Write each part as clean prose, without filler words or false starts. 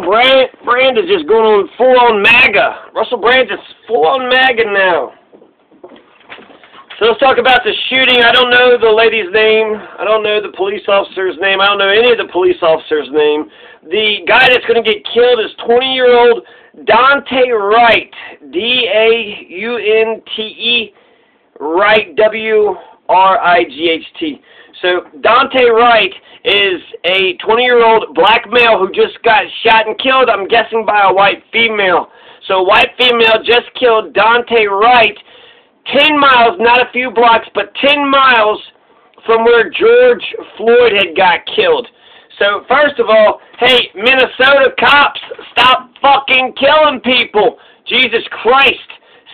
Brand is just going on full-on MAGA. Russell Brand's just full-on MAGA now. So let's talk about the shooting. I don't know the lady's name. I don't know the police officer's name. I don't know any of the police officer's name. The guy that's going to get killed is 20-year-old Dante Wright. D-A-U-N-T-E Wright, W-R-I-G-H-T. So Dante Wright is a 20-year-old black male who just got shot and killed, I'm guessing, by a white female. So a white female just killed Dante Wright 10 miles, not a few blocks, but 10 miles from where George Floyd had got killed. So, first of all, hey, Minnesota cops, stop fucking killing people. Jesus Christ.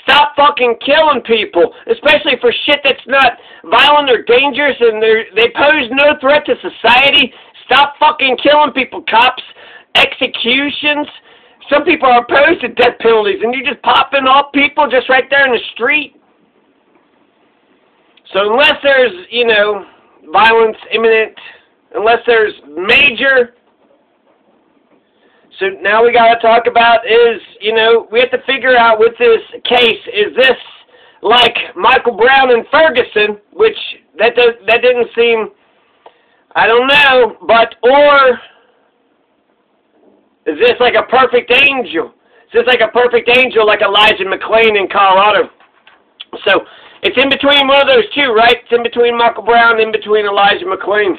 Stop fucking killing people, especially for shit that's not violent or dangerous and they pose no threat to society. Stop fucking killing people, cops. Executions. Some people are opposed to death penalties, and you're just popping off people just right there in the street. So unless there's, you know, violence imminent, unless there's major, so now we got to talk about is, you know, we have to figure out with this case, is this like Michael Brown and Ferguson, which that didn't seem, I don't know, but, or is this like a perfect angel? Is this like a perfect angel like Elijah McClain in Colorado? So, it's in between one of those two, right? It's in between Michael Brown, in between Elijah McClain.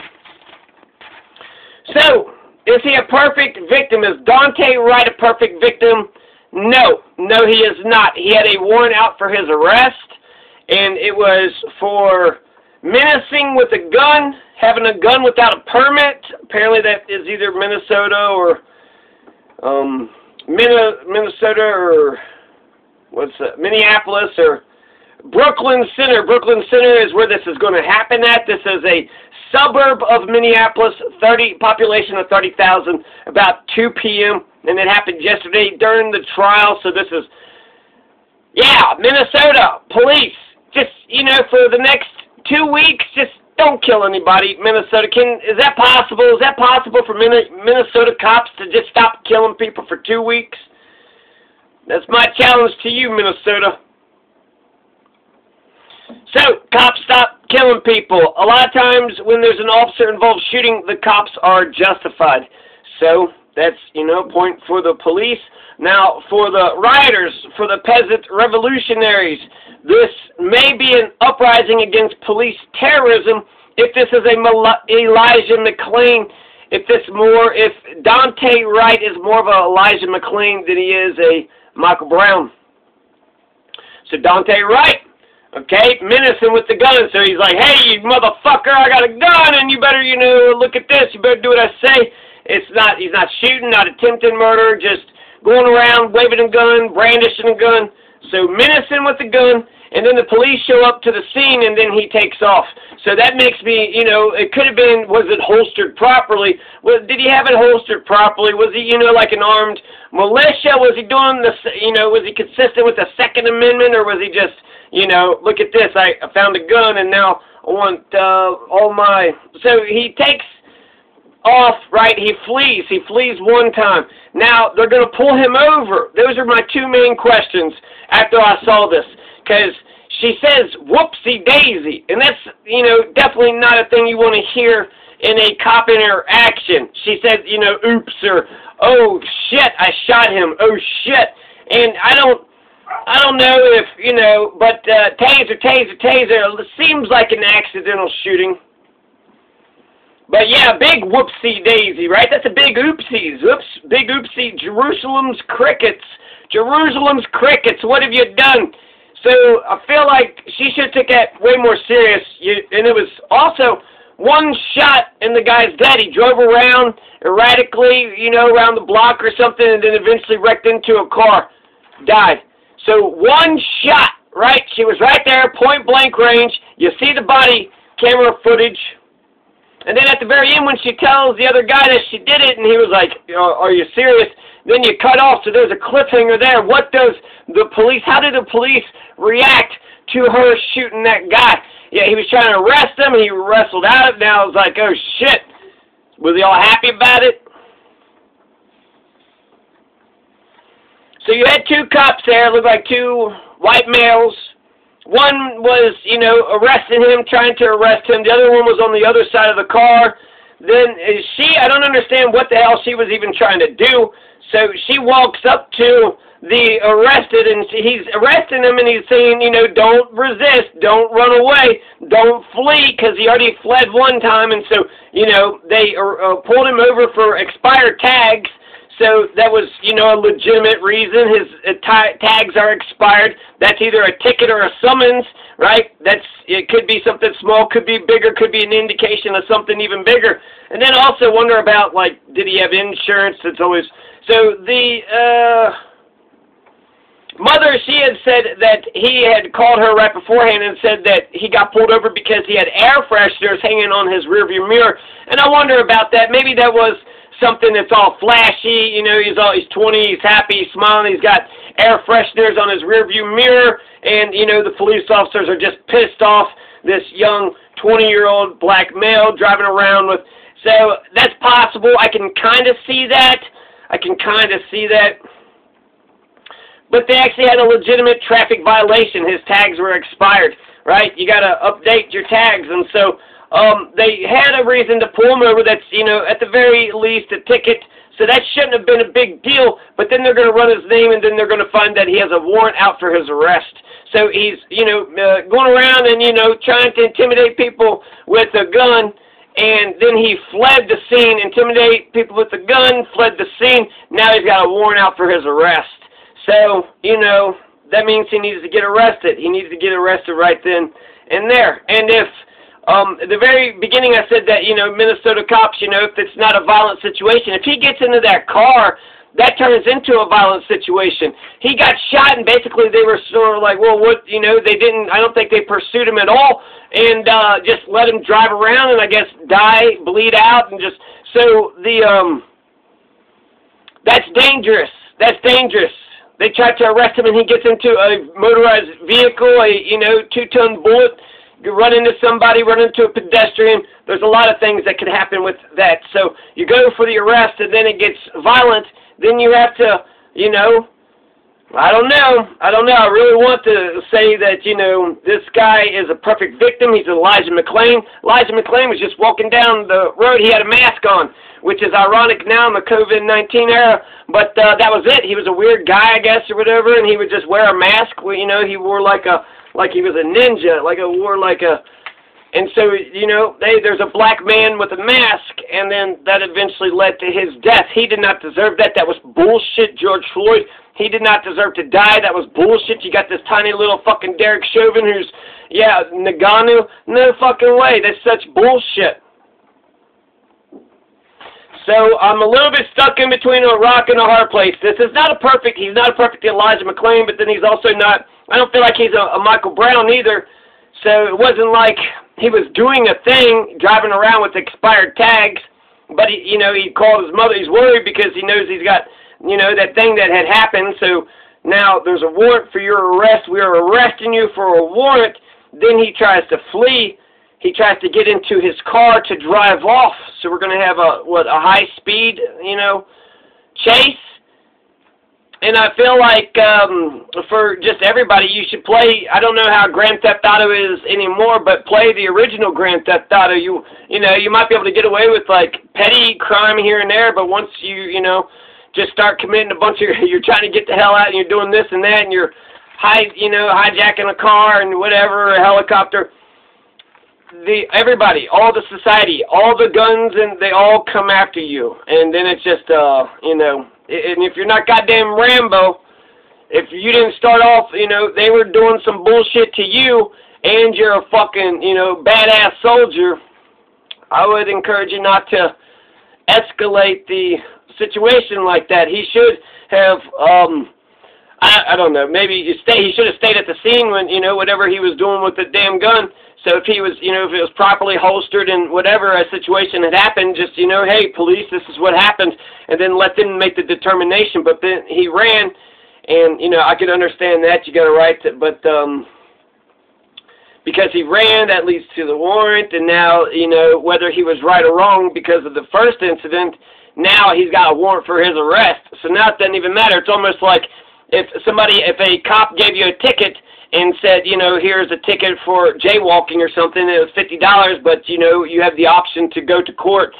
So, is he a perfect victim? Is Dante Wright a perfect victim? No. No, he is not. He had a warrant out for his arrest, and it was for menacing with a gun, having a gun without a permit. Apparently that is either Minnesota or Minnesota or Minneapolis or Brooklyn Center. Brooklyn Center is where this is going to happen at. This is a suburb of Minneapolis, population of 30,000, about 2 p.m., and it happened yesterday during the trial. So this is, yeah, Minnesota police, just, you know, for the next 2 weeks, just don't kill anybody. Minnesota, is that possible? Is that possible for Minnesota cops to just stop killing people for 2 weeks? That's my challenge to you, Minnesota. So, cops, stop killing people. A lot of times when there's an officer involved shooting, the cops are justified. So, that's, you know, a point for the police. Now, for the rioters, for the peasant revolutionaries, this may be an uprising against police terrorism if this is a Elijah McClain, if Dante Wright is more of a Elijah McClain than he is a Michael Brown. So, Dante Wright, okay, menacing with the gun. So he's like, hey, you motherfucker, I got a gun, and you better, you know, look at this. You better do what I say. He's not shooting, not attempting murder, just going around waving a gun, brandishing a gun. So menacing with the gun, and then the police show up to the scene, and then he takes off. So that makes me, you know, it could have been, was it holstered properly? Did he have it holstered properly? Was he, you know, like an armed militia? Was he doing the, you know, was he consistent with the Second Amendment, or was he just, you know, look at this, I found a gun and now I want all my... So he takes off, right? He flees one time. Now, they're going to pull him over. Those are my two main questions after I saw this. Because she says, whoopsie daisy. And that's, you know, definitely not a thing you want to hear in a cop interaction. She said, you know, oops, or, oh, shit, I shot him. Oh, shit. And I don't know if, you know, but taser, it seems like an accidental shooting. But yeah, big whoopsie daisy, right? That's a big oopsies. Oops, big oopsie. Jerusalem's crickets, what have you done? So I feel like she should take that way more serious. And it was also one shot and the guy's dead. He drove around erratically, you know, around the block or something, and then eventually wrecked into a car. Died. So one shot, right? She was right there, point blank range. You see the body camera footage. And then at the very end when she tells the other guy that she did it and he was like, are you serious? Then you cut off, so there's a cliffhanger there. How did the police react to her shooting that guy? Yeah, he was trying to arrest him, he wrestled out of it. Now it's like, oh shit. Was he all happy about it? So you had two cops there, looked like two white males. One was, you know, arresting him, trying to arrest him. The other one was on the other side of the car. Then I don't understand what the hell she was even trying to do. So she walks up to the arrested, and he's arresting him, and he's saying, you know, don't resist, don't run away, don't flee, because he already fled one time. And so, you know, they pulled him over for expired tags. So that was, you know, a legitimate reason. His tags are expired. That's either a ticket or a summons, right? It could be something small, could be bigger, could be an indication of something even bigger. And then also wonder about, like, did he have insurance? It's always... So the mother, she had said that he had called her right beforehand and said that he got pulled over because he had air fresheners hanging on his rearview mirror. And I wonder about that. Maybe that was something that's all flashy, you know, he's 20, he's happy, he's smiling, he's got air fresheners on his rearview mirror, and, you know, the police officers are just pissed off this young 20-year-old black male driving around with, so that's possible. I can kind of see that. But they actually had a legitimate traffic violation. His tags were expired, right? You got to update your tags, and so they had a reason to pull him over. That's, you know, at the very least a ticket. So that shouldn't have been a big deal. But then they're going to run his name, and then they're going to find that he has a warrant out for his arrest. So he's, you know, going around and, you know, trying to intimidate people with a gun. And then he fled the scene, intimidate people with a gun, fled the scene. Now he's got a warrant out for his arrest. So, you know, that means he needs to get arrested. He needs to get arrested right then and there. And if at the very beginning I said that, you know, Minnesota cops, you know, if it's not a violent situation, if he gets into that car, that turns into a violent situation. He got shot, and basically they were sort of like, well, what, you know, I don't think they pursued him at all, and just let him drive around and I guess die, bleed out, and just, so that's dangerous. That's dangerous. They tried to arrest him, and he gets into a motorized vehicle, a, you know, 2-ton bullet. You run into somebody, run into a pedestrian. There's a lot of things that could happen with that. So you go for the arrest, and then it gets violent. Then you have to, you know, I don't know. I really want to say that, you know, this guy is a perfect victim. He's Elijah McClain. Elijah McClain was just walking down the road. He had a mask on, which is ironic now in the COVID-19 era. But that was it. He was a weird guy, I guess, or whatever, and he would just wear a mask. You know, he wore like he was a ninja, and so, you know, there's a black man with a mask, and then that eventually led to his death. He did not deserve that. That was bullshit, George Floyd. He did not deserve to die. That was bullshit. You got this tiny little fucking Derek Chauvin who's, yeah, Nagano. No fucking way. That's such bullshit. So I'm a little bit stuck in between a rock and a hard place. He's not a perfect Elijah McClain, but then he's also not, I don't feel like he's a Michael Brown either. So it wasn't like he was doing a thing, driving around with expired tags, but he called his mother. He's worried because he knows he's got, you know, that thing that had happened. So now there's a warrant for your arrest. We are arresting you for a warrant. Then he tries to flee. He tries to get into his car to drive off. So we're going to have a high-speed, you know, chase. And I feel like for just everybody, you should play, I don't know how Grand Theft Auto is anymore, but play the original Grand Theft Auto. You know, you might be able to get away with, like, petty crime here and there, but once you know, just start committing a bunch of, you're trying to get the hell out and you're doing this and that and you're, hijacking a car and whatever, a helicopter. Everybody, all the society, all the guns, and they all come after you. And then it's just, you know, and if you're not goddamn Rambo, if you didn't start off, you know, they were doing some bullshit to you, and you're a fucking, you know, badass soldier, I would encourage you not to escalate the situation like that. He should have, I don't know, maybe he should have stayed at the scene when, you know, whatever he was doing with the damn gun. So if he was, you know, if it was properly holstered and whatever a situation had happened, just, you know, hey, police, this is what happened, and then let them make the determination. But then he ran, and, you know, I could understand that. You got a right to, but because he ran, that leads to the warrant, and now, you know, whether he was right or wrong because of the first incident, now he's got a warrant for his arrest. So now it doesn't even matter. It's almost like if a cop gave you a ticket and said, you know, here's a ticket for jaywalking or something, it was $50, but, you know, you have the option to go to court,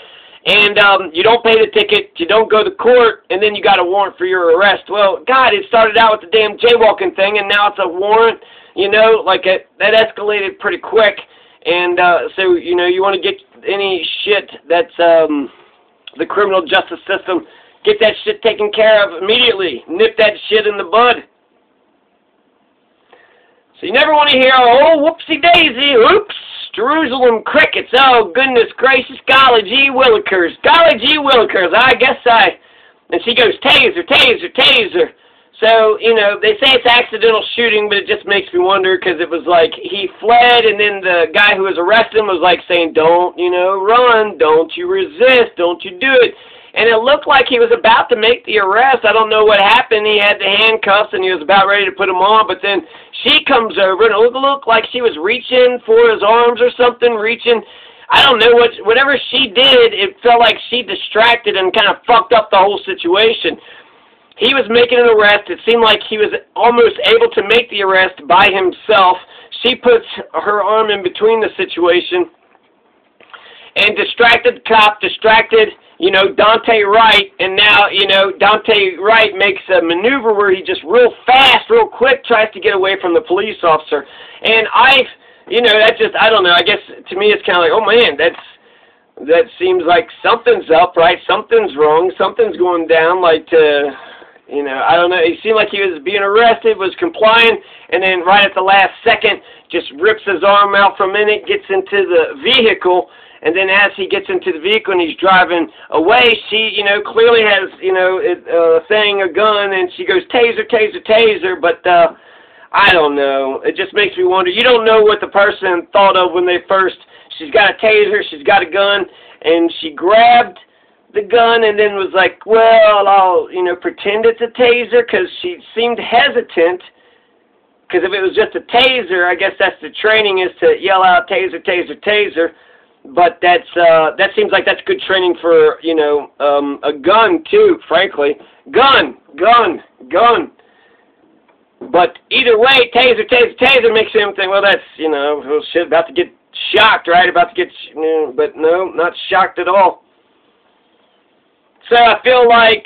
and you don't pay the ticket, you don't go to court, and then you got a warrant for your arrest. Well, God, it started out with the damn jaywalking thing, and now it's a warrant, you know, like that escalated pretty quick, and so, you know, you want to get any shit that's the criminal justice system, get that shit taken care of immediately. Nip that shit in the bud. So you never want to hear, oh, whoopsie daisy, oops, Jerusalem crickets, oh, goodness gracious, golly gee willikers, and she goes, taser, taser, taser. So, you know, they say it's accidental shooting, but it just makes me wonder, because it was like, he fled, and then the guy who was arresting him was like saying, don't, you know, run, don't you resist, don't you do it. And it looked like he was about to make the arrest. I don't know what happened. He had the handcuffs, and he was about ready to put them on. But then she comes over, and it looked like she was reaching for his arms or something, reaching. I don't know. Whatever she did, it felt like she distracted and kind of fucked up the whole situation. He was making an arrest. It seemed like he was almost able to make the arrest by himself. She puts her arm in between the situation and distracted the cop, distracted, you know, Dante Wright, and now, you know, Dante Wright makes a maneuver where he just real fast, real quick tries to get away from the police officer. And you know, that just, I don't know, I guess to me it's kind of like, oh man, that seems like something's up, right? Something's wrong, something's going down, like, you know, I don't know, it seemed like he was being arrested, was complying, and then right at the last second, just rips his arm out for a minute, gets into the vehicle. And then as he gets into the vehicle and he's driving away, she, you know, clearly has, you know, a gun, and she goes, taser, taser, taser, but I don't know. It just makes me wonder. You don't know what the person thought of when they first, she's got a taser, she's got a gun, and she grabbed the gun and then was like, well, I'll, you know, pretend it's a taser, because she seemed hesitant. Because if it was just a taser, I guess that's the training, is to yell out taser, taser, taser. But that seems like that's good training for, you know, a gun too, frankly. Gun. But either way, taser, taser, taser makes him think, well, that's, you know, well, shit, about to get shocked, right? About to get, you know, but no, not shocked at all. So I feel like,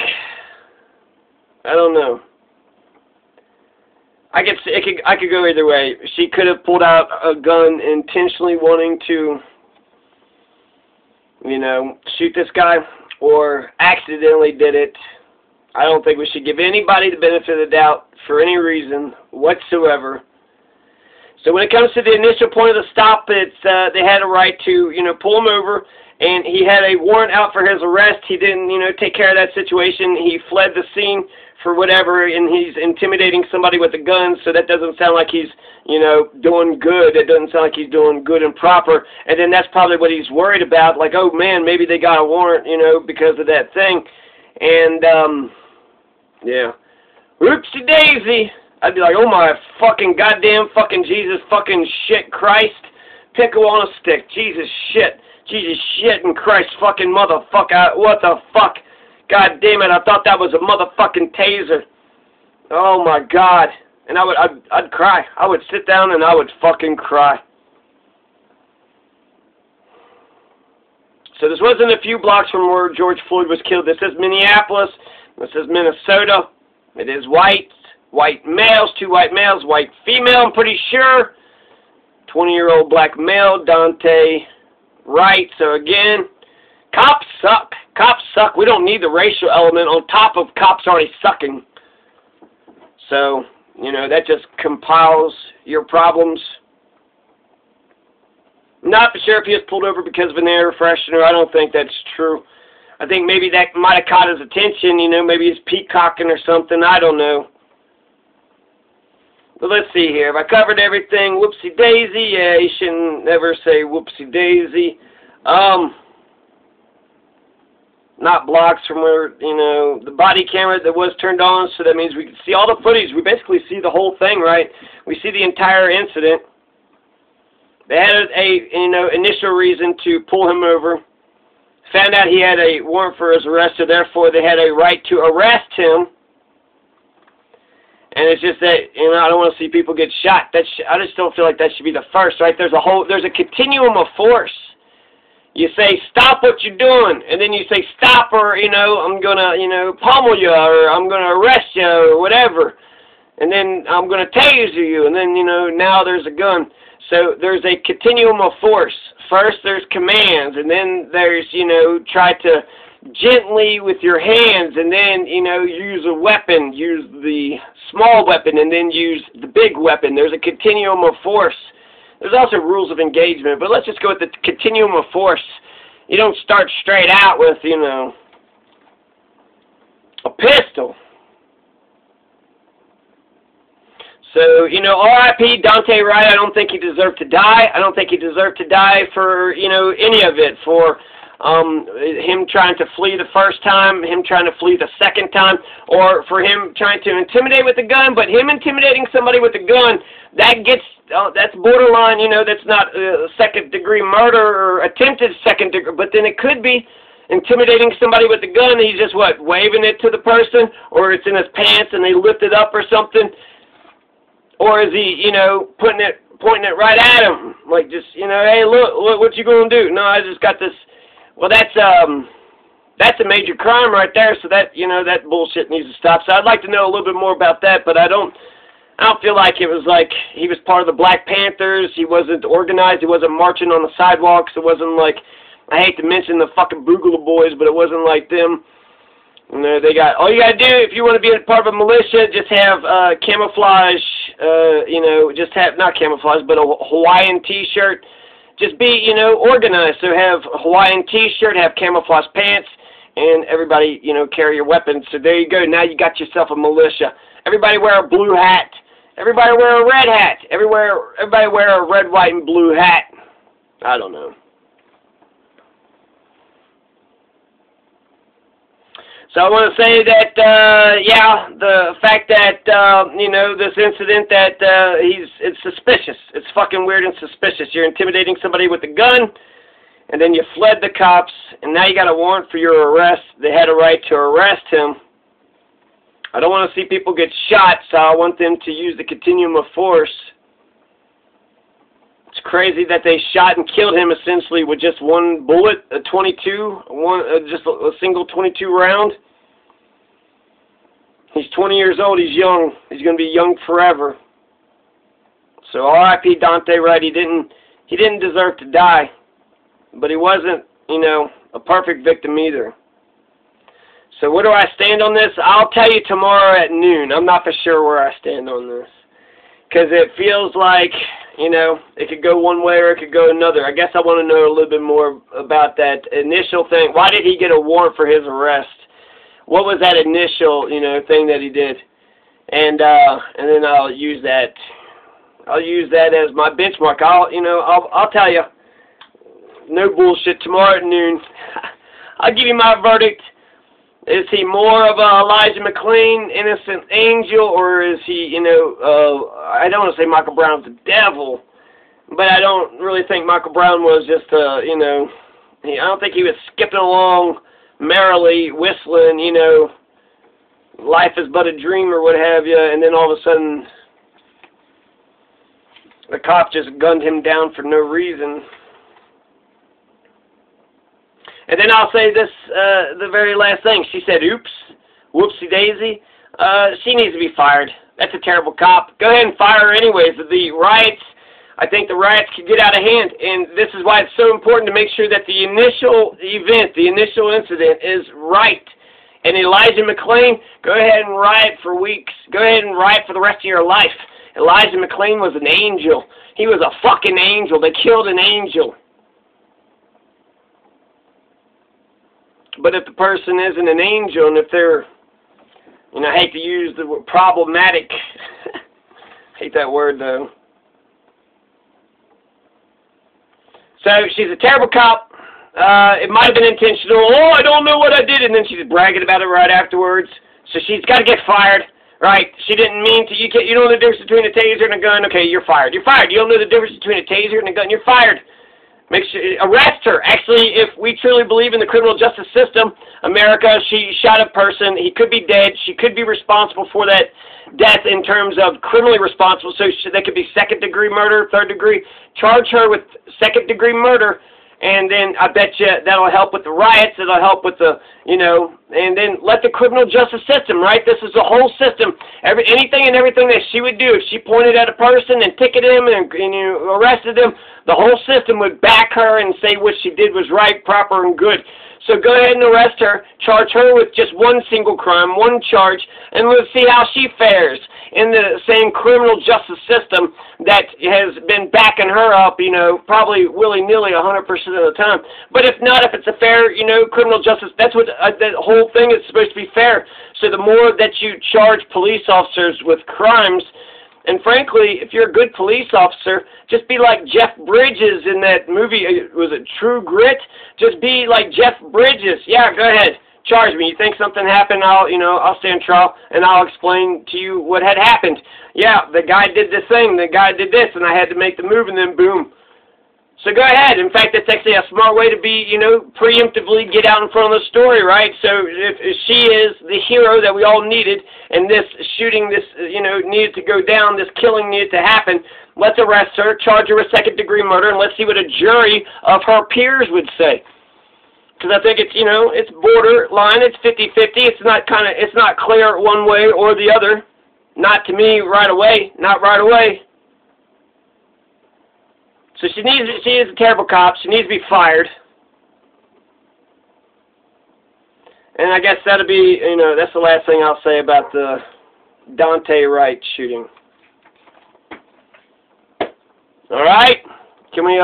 I don't know. I could go either way. She could have pulled out a gun intentionally wanting to, you know, shoot this guy, or accidentally did it. I don't think we should give anybody the benefit of the doubt for any reason whatsoever. So when it comes to the initial point of the stop, it's they had a right to, you know, pull him over, and he had a warrant out for his arrest. He didn't, you know, take care of that situation. He fled the scene for whatever, and he's intimidating somebody with a gun, so that doesn't sound like he's, you know, doing good. It doesn't sound like he's doing good and proper. And then that's probably what he's worried about, like, oh man, maybe they got a warrant, you know, because of that thing. And yeah, whoopsie daisy. I'd be like, oh my fucking goddamn fucking Jesus fucking shit Christ, pickle on a stick, Jesus shit and Christ fucking motherfucker, what the fuck, god damn it, I thought that was a motherfucking taser. Oh my god. And I'd cry. I would sit down and I would fucking cry. So this wasn't a few blocks from where George Floyd was killed. This is Minneapolis. This is Minnesota. It is white males, 2 white males, white female, I'm pretty sure. 20-year-old black male, Dante Wright. So again, cops suck. Cops suck. We don't need the racial element on top of cops already sucking. So, you know, that just compiles your problems. Not for sure if he was pulled over because of an air freshener. I don't think that's true. I think maybe that might have caught his attention, you know, maybe he's peacocking or something. I don't know. But let's see here. Have I covered everything? Whoopsie daisy. Yeah, you shouldn't never say whoopsie daisy. Not blocks from where, you know, the body camera that was turned on, so that means we can see all the footage. We basically see the whole thing, right? We see the entire incident. They had a, you know, initial reason to pull him over. Found out he had a warrant for his arrest, so therefore they had a right to arrest him. And it's just that, you know, I don't want to see people get shot. I just don't feel like that should be the first, right? There's a continuum of force. You say, stop what you're doing, and then you say, stop, or, you know, I'm going to, you know, pummel you, or I'm going to arrest you, or whatever. And then I'm going to taser you, and then, you know, now there's a gun. So there's a continuum of force. First there's commands, and then there's, you know, try to gently with your hands, and then, you know, use a weapon, use the small weapon, and then use the big weapon. There's a continuum of force. There's also rules of engagement, but let's just go with the continuum of force. You don't start straight out with, you know, a pistol. So, you know, R.I.P. Dante Wright. I don't think he deserved to die. I don't think he deserved to die for, you know, any of it. For him trying to flee the first time, him trying to flee the second time, or for him trying to intimidate with a gun. But him intimidating somebody with a gun, that gets, that's borderline, you know, that's not second-degree murder or attempted second-degree, but then it could be intimidating somebody with a gun. He's just, what, waving it to the person, or it's in his pants and they lift it up or something. Or is he, you know, pointing it right at him, like just, you know, hey, look, what you gonna do? No, I just got this. Well, that's a major crime right there. So that, you know, that bullshit needs to stop. So I'd like to know a little bit more about that, but I don't feel like it was like he was part of the Black Panthers. He wasn't organized. He wasn't marching on the sidewalks. It wasn't like, I hate to mention the fucking Boogaloo Boys, but it wasn't like them. You know, they got, all you gotta do if you want to be a part of a militia, just have camouflage, you know, just have, not camouflage, but a Hawaiian t-shirt. Just be, you know, organized. So have a Hawaiian t-shirt, have camouflage pants, and everybody, you know, carry your weapons. So there you go. Now you got yourself a militia. Everybody wear a blue hat. Everybody wear a red hat. Everybody wear a red, white, and blue hat. I don't know. So I want to say that, yeah, the fact that, you know, this incident that it's suspicious. It's fucking weird and suspicious. You're intimidating somebody with a gun, and then you fled the cops, and now you got a warrant for your arrest. They had a right to arrest him. I don't want to see people get shot, so I want them to use the continuum of force. It's crazy that they shot and killed him essentially with just one bullet, a 22, just a single 22 round. He's 20 years old. He's young. He's going to be young forever. So R.I.P. Dante Wright. He didn't deserve to die, but he wasn't, you know, a perfect victim either. So where do I stand on this? I'll tell you tomorrow at noon. I'm not for sure where I stand on this, because it feels like, you know, it could go one way or it could go another. I guess I want to know a little bit more about that initial thing. Why did he get a warrant for his arrest? What was that initial, you know, thing that he did? And then I'll use that. I'll use that as my benchmark. I'll tell you, no bullshit, tomorrow at noon. I'll give you my verdict. Is he more of a Elijah McClain, innocent angel, or is he, you know, I don't want to say Michael Brown's the devil, but I don't really think Michael Brown was just, you know, I don't think he was skipping along merrily, whistling, you know, life is but a dream or what have you, and then all of a sudden the cop just gunned him down for no reason. And then I'll say this, the very last thing. She said, oops, whoopsie daisy. She needs to be fired. That's a terrible cop. Go ahead and fire her anyways. The riots, I think the riots could get out of hand. And this is why it's so important to make sure that the initial event, the initial incident is right. And Elijah McClain, go ahead and riot for weeks. Go ahead and riot for the rest of your life. Elijah McClain was an angel. He was a fucking angel. They killed an angel. But if the person isn't an angel, and if they're, you know, I hate to use the word problematic, hate that word though. So she's a terrible cop. It might have been intentional. Oh, I don't know what I did, and then she's bragging about it right afterwards. So she's got to get fired, right? She didn't mean to. You don't know the difference between a taser and a gun. Okay, you're fired. You're fired. You don't know the difference between a taser and a gun. You're fired. Make sure, arrest her. Actually, if we truly believe in the criminal justice system, America, she shot a person. He could be dead. She could be responsible for that death in terms of criminally responsible. So that could be second-degree murder, third-degree. Charge her with second-degree murder, and then I bet you that'll help with the riots. It'll help with the, and then let the criminal justice system, right? This is the whole system. Anything and everything that she would do, if she pointed at a person and ticketed him and arrested him, the whole system would back her and say what she did was right, proper, and good. So go ahead and arrest her, charge her with just one single crime, one charge, and let's see how she fares in the same criminal justice system that has been backing her up, probably willy-nilly 100% of the time. But if not, if it's a fair, criminal justice, that's what the whole thing is supposed to be fair. So the more that you charge police officers with crimes, and frankly, if you're a good police officer, just be like Jeff Bridges in that movie, was it True Grit? Just be like Jeff Bridges. Yeah, go ahead. Charge me. You think something happened, I'll stand trial, and I'll explain to you what had happened. Yeah, the guy did this thing, the guy did this, and I had to make the move, and then boom. So go ahead. In fact, that's actually a smart way to be, preemptively get out in front of the story, right? So if she is the hero that we all needed, and this shooting, needed to go down, this killing needed to happen, let's arrest her, charge her with second-degree murder, and let's see what a jury of her peers would say. Because I think it's, it's borderline, it's 50-50, it's not clear one way or the other. Not to me right away, not right away. So she is a terrible cop. She needs to be fired. And I guess that'll be, that's the last thing I'll say about the Dante Wright shooting. All right? Can we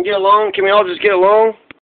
get along? Can we all just get along?